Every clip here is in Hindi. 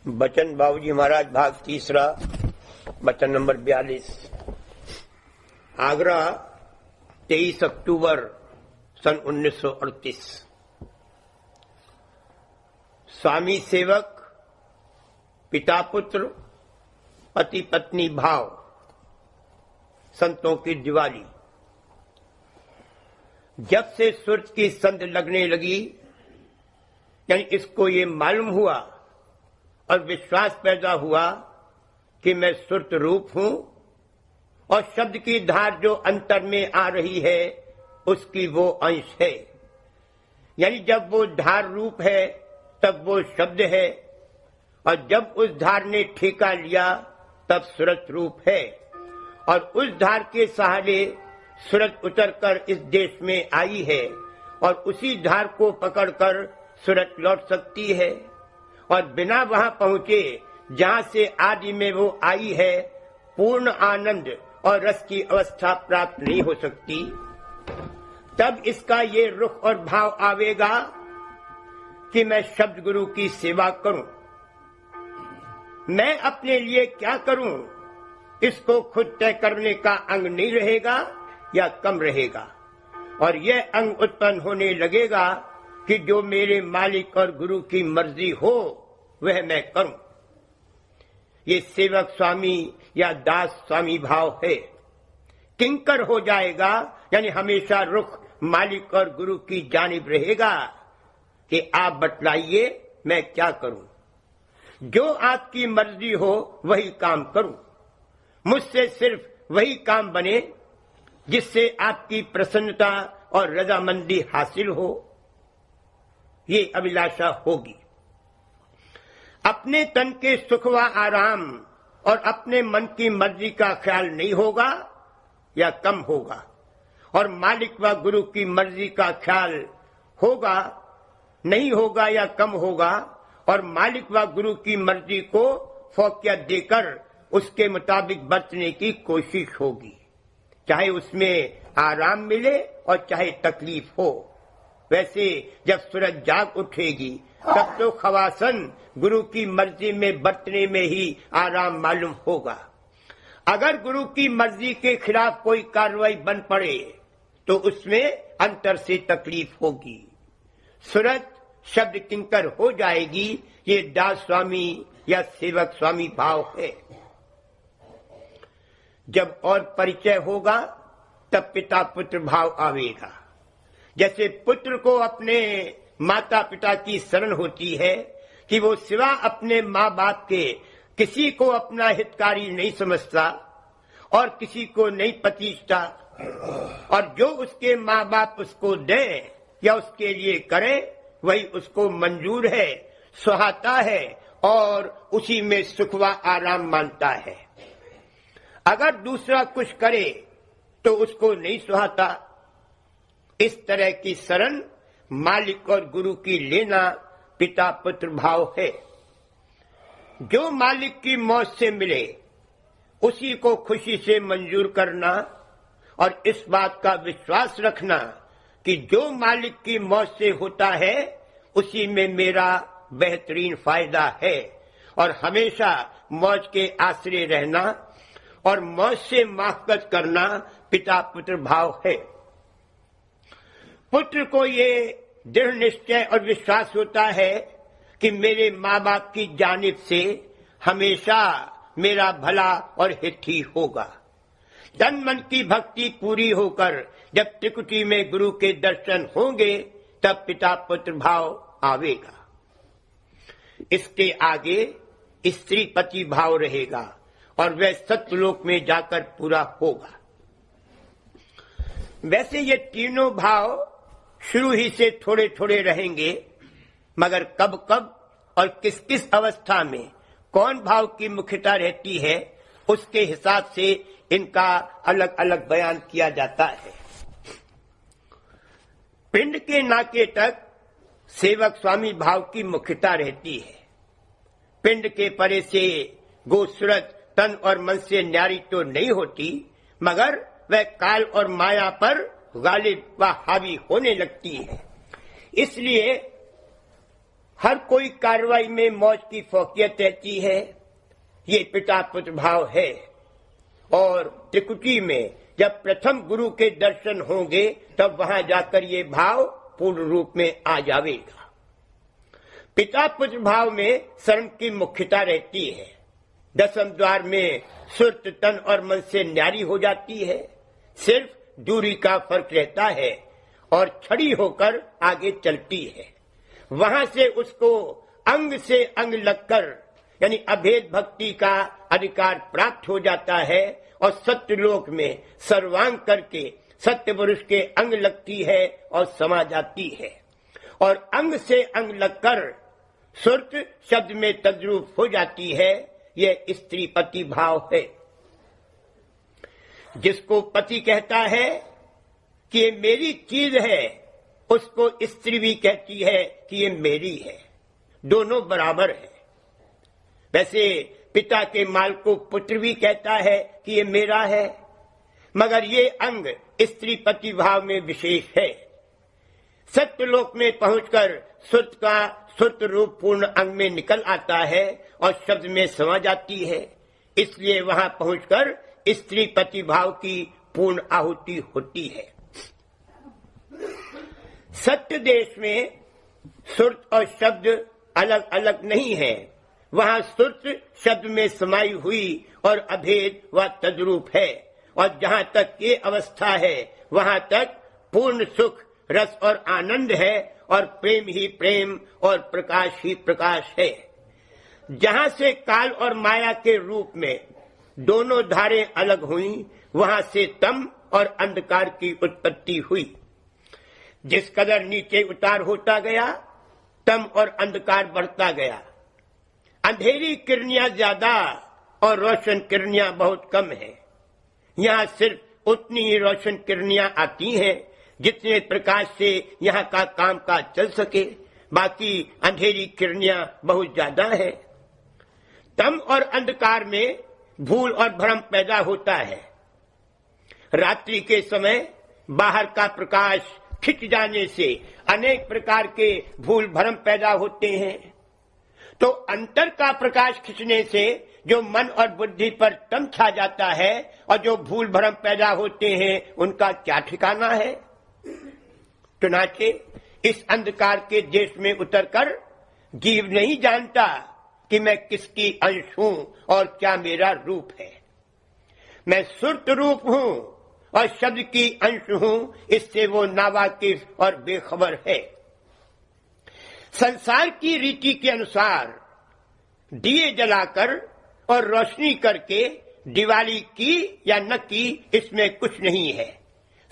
बचन बाबूजी महाराज भाग तीसरा, बचन नंबर 42। आगरा 23 अक्टूबर सन 1938। स्वामी सेवक, पिता पुत्र, पति पत्नी भाव, संतों की दिवाली। जब से सुरत की संध लगने लगी, यानी इसको ये मालूम हुआ और विश्वास पैदा हुआ कि मैं सुरत रूप हूं और शब्द की धार जो अंतर में आ रही है उसकी वो अंश है। यानी जब वो धार रूप है तब वो शब्द है, और जब उस धार ने ठेका लिया तब सुरत रूप है। और उस धार के सहारे सुरत उतरकर इस देश में आई है और उसी धार को पकड़कर सुरत लौट सकती है, और बिना वहां पहुंचे जहां से आदि में वो आई है पूर्ण आनंद और रस की अवस्था प्राप्त नहीं हो सकती। तब इसका ये रुख और भाव आवेगा कि मैं शब्द गुरु की सेवा करूं। मैं अपने लिए क्या करूं, इसको खुद तय करने का अंग नहीं रहेगा या कम रहेगा, और यह अंग उत्पन्न होने लगेगा कि जो मेरे मालिक और गुरु की मर्जी हो वह मैं करूं। ये सेवक स्वामी या दास स्वामी भाव है। किंकर हो जाएगा, यानी हमेशा रुख मालिक और गुरु की जानिब रहेगा कि आप बतलाइए मैं क्या करूं। जो आपकी मर्जी हो वही काम करूं। मुझसे सिर्फ वही काम बने जिससे आपकी प्रसन्नता और रजामंदी हासिल हो, ये अभिलाषा होगी। अपने तन के सुख व आराम और अपने मन की मर्जी का ख्याल नहीं होगा या कम होगा, और मालिक व गुरु की मर्जी का ख्याल होगा, नहीं होगा या कम होगा, और मालिक व गुरु की मर्जी को फौकियत देकर उसके मुताबिक बरतने की कोशिश होगी, चाहे उसमें आराम मिले और चाहे तकलीफ हो। वैसे जब सूरज जाग उठेगी तब तो खवासन गुरु की मर्जी में बरतने में ही आराम मालूम होगा। अगर गुरु की मर्जी के खिलाफ कोई कार्रवाई बन पड़े तो उसमें अंतर से तकलीफ होगी। सूरत शब्द किंकर हो जाएगी। ये दास स्वामी या सेवक स्वामी भाव है। जब और परिचय होगा तब पिता पुत्र भाव आवेगा। जैसे पुत्र को अपने माता पिता की शरण होती है कि वो सिवा अपने माँ बाप के किसी को अपना हितकारी नहीं समझता और किसी को नहीं पतीजता, और जो उसके माँ बाप उसको दें या उसके लिए करे वही उसको मंजूर है, सुहाता है और उसी में सुख व आराम मानता है। अगर दूसरा कुछ करे तो उसको नहीं सुहाता। इस तरह की शरण मालिक और गुरु की लेना पिता पुत्र भाव है। जो मालिक की मौज से मिले उसी को खुशी से मंजूर करना, और इस बात का विश्वास रखना कि जो मालिक की मौज से होता है उसी में मेरा बेहतरीन फायदा है, और हमेशा मौज के आश्रय रहना और मौज से माफकत करना पिता पुत्र भाव है। पुत्र को ये दृढ़ निश्चय और विश्वास होता है कि मेरे माँ बाप की जानिब से हमेशा मेरा भला और हित ही होगा। तन मन की भक्ति पूरी होकर जब त्रिकुटी में गुरु के दर्शन होंगे तब पिता पुत्र भाव आवेगा। इसके आगे स्त्री पति भाव रहेगा और वह सत्यलोक में जाकर पूरा होगा। वैसे ये तीनों भाव शुरू ही से थोड़े थोड़े रहेंगे, मगर कब कब और किस किस अवस्था में कौन भाव की मुख्यता रहती है उसके हिसाब से इनका अलग अलग बयान किया जाता है। पिंड के नाके तक सेवक स्वामी भाव की मुख्यता रहती है। पिंड के परे से गोसूरत तन और मन से न्यारी तो नहीं होती, मगर वह काल और माया पर गालिब व हावी होने लगती है। इसलिए हर कोई कार्रवाई में मौज की फोकियत रहती है, ये पिता पुत्र भाव है। और त्रिकुटी में जब प्रथम गुरु के दर्शन होंगे तब वहां जाकर ये भाव पूर्ण रूप में आ जाएगा। पिता पुत्र भाव में शरण की मुख्यता रहती है। दसम द्वार में सुर्त तन और मन से न्यारी हो जाती है, सिर्फ दूरी का फर्क रहता है और छड़ी होकर आगे चलती है। वहां से उसको अंग से अंग लगकर यानी अभेद भक्ति का अधिकार प्राप्त हो जाता है और सत्यलोक में सर्वांग करके सत्य पुरुष के अंग लगती है और समा जाती है। और अंग से अंग लगकर सुर्त शब्द में तद्रूप हो जाती है। यह स्त्री पति भाव है। जिसको पति कहता है कि ये मेरी चीज है, उसको स्त्री भी कहती है कि ये मेरी है। दोनों बराबर है। वैसे पिता के माल को पुत्र भी कहता है कि ये मेरा है, मगर ये अंग स्त्री पति भाव में विशेष है। सत्यलोक में पहुंचकर सुर्त का सुर्त रूप पूर्ण अंग में निकल आता है और शब्द में समा जाती है। इसलिए वहां पहुंचकर स्त्री पति भाव की पूर्ण आहुति होती है। सत्य देश में सुर्त और शब्द अलग अलग नहीं है। वहां सुर्त शब्द में समाई हुई और अभेद व तद्रूप है। और जहां तक ये अवस्था है वहां तक पूर्ण सुख रस और आनंद है और प्रेम ही प्रेम और प्रकाश ही प्रकाश है। जहां से काल और माया के रूप में दोनों धारें अलग हुई, वहां से तम और अंधकार की उत्पत्ति हुई। जिस कदर नीचे उतार होता गया, तम और अंधकार बढ़ता गया। अंधेरी किरणियां ज्यादा और रोशन किरणियां बहुत कम है। यहाँ सिर्फ उतनी ही रोशन किरणियां आती हैं जितने प्रकाश से यहाँ का काम काज चल सके। बाकी अंधेरी किरणियां बहुत ज्यादा है। तम और अंधकार में भूल और भ्रम पैदा होता है। रात्रि के समय बाहर का प्रकाश खिंच जाने से अनेक प्रकार के भूल भ्रम पैदा होते हैं। तो अंतर का प्रकाश खिंचने से जो मन और बुद्धि पर तम छा जाता है और जो भूल भ्रम पैदा होते हैं उनका क्या ठिकाना है। चुनाचे इस अंधकार के देश में उतरकर जीव नहीं जानता कि मैं किसकी अंश हूं और क्या मेरा रूप है। मैं सुर्त रूप हूं और शब्द की अंश हूं, इससे वो नावाकिफ और बेखबर है। संसार की रीति के अनुसार दिए जलाकर और रोशनी करके दिवाली की या न की इसमें कुछ नहीं है।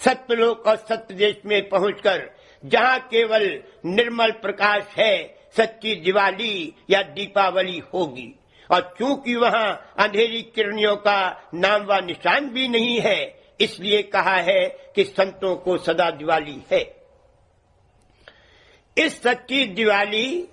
सत्यलोक और सत्य देश में पहुंचकर जहां केवल निर्मल प्रकाश है, सच्ची दिवाली या दीपावली होगी। और चूंकि वहां अंधेरी किरणियों का नाम व निशान भी नहीं है, इसलिए कहा है कि संतों को सदा दिवाली है। इस सच्ची दिवाली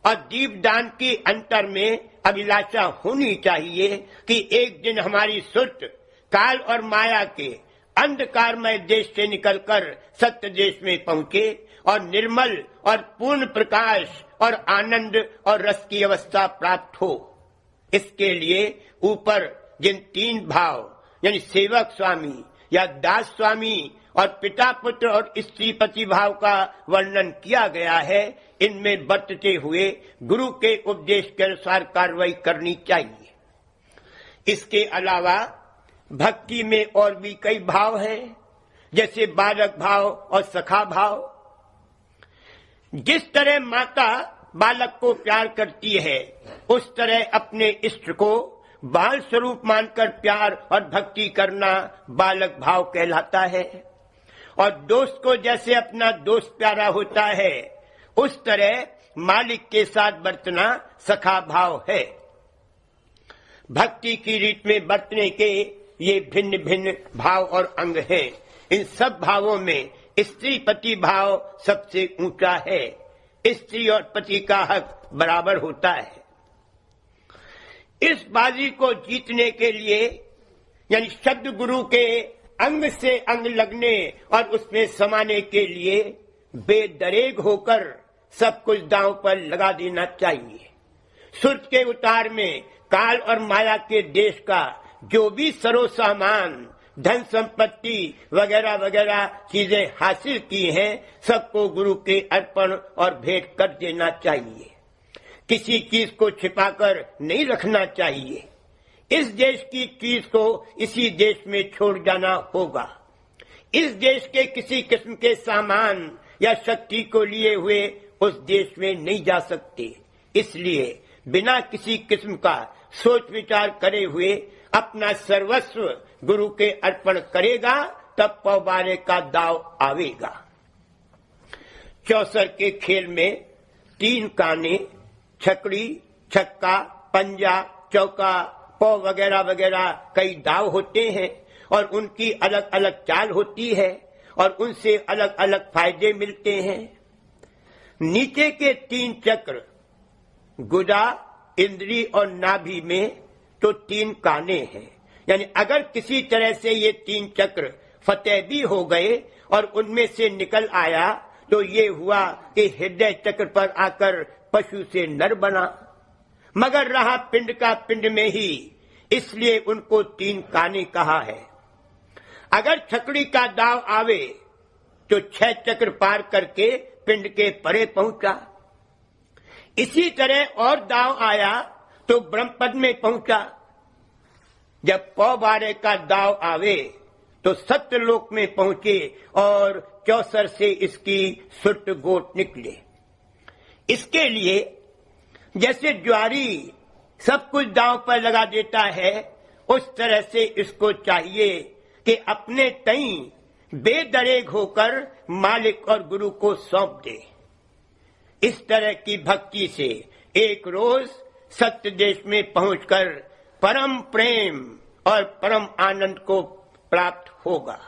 और दीपदान की अंतर में अभिलाषा होनी चाहिए कि एक दिन हमारी सुर्त काल और माया के अंधकारमय देश से निकलकर सत्य देश में पहुंचे और निर्मल और पूर्ण प्रकाश और आनंद और रस की अवस्था प्राप्त हो। इसके लिए ऊपर जिन तीन भाव यानी सेवक स्वामी या दास स्वामी और पिता पुत्र और स्त्री पति भाव का वर्णन किया गया है, इनमें बरतते हुए गुरु के उपदेश के अनुसार कार्रवाई करनी चाहिए। इसके अलावा भक्ति में और भी कई भाव हैं, जैसे बालक भाव और सखा भाव। जिस तरह माता बालक को प्यार करती है, उस तरह अपने इष्ट को बाल स्वरूप मानकर प्यार और भक्ति करना बालक भाव कहलाता है। और दोस्त को जैसे अपना दोस्त प्यारा होता है, उस तरह मालिक के साथ बरतना सखा भाव है। भक्ति की रीत में बरतने के ये भिन्न भिन्न भाव और अंग हैं। इन सब भावों में स्त्री पति भाव सबसे ऊंचा है। स्त्री और पति का हक बराबर होता है। इस बाजी को जीतने के लिए यानी शब्द गुरु के अंग से अंग लगने और उसमें समाने के लिए बेदरेग होकर सब कुछ दांव पर लगा देना चाहिए। सूरत के उतार में काल और माया के देश का जो भी सरो सामान, धन संपत्ति वगैरह वगैरह चीजें हासिल की हैं, सबको गुरु के अर्पण और भेंट कर देना चाहिए। किसी चीज को छिपाकर नहीं रखना चाहिए। इस देश की चीज को इसी देश में छोड़ जाना होगा। इस देश के किसी किस्म के सामान या शक्ति को लिए हुए उस देश में नहीं जा सकते। इसलिए बिना किसी किस्म का सोच विचार करे हुए अपना सर्वस्व गुरु के अर्पण करेगा, तब पौबारे का दाव आवेगा। चौसर के खेल में 3 काने, छकड़ी, छक्का, पंजा, चौका, पौ वगैरह वगैरह कई दाव होते हैं और उनकी अलग अलग चाल होती है और उनसे अलग अलग फायदे मिलते हैं। नीचे के 3 चक्र गुदा, इंद्री और नाभि में तो 3 काने हैं। यानी अगर किसी तरह से ये 3 चक्र फतेह भी हो गए और उनमें से निकल आया तो ये हुआ कि हृदय चक्र पर आकर पशु से नर बना, मगर रहा पिंड का पिंड में ही, इसलिए उनको 3 काने कहा है। अगर छकड़ी का दाव आवे तो 6 चक्र पार करके पिंड के परे पहुंचा। इसी तरह और दाव आया तो ब्रह्मपद में पहुंचा। जब पौबारे का दाव आवे तो सत्यलोक में पहुंचे और चौसर से इसकी सुट गोट निकले। इसके लिए जैसे ज्वारी सब कुछ दांव पर लगा देता है, उस तरह से इसको चाहिए कि अपने तई बेदरेग होकर मालिक और गुरु को सौंप दे। इस तरह की भक्ति से एक रोज सत्य देश में पहुंचकर परम प्रेम और परम आनंद को प्राप्त होगा।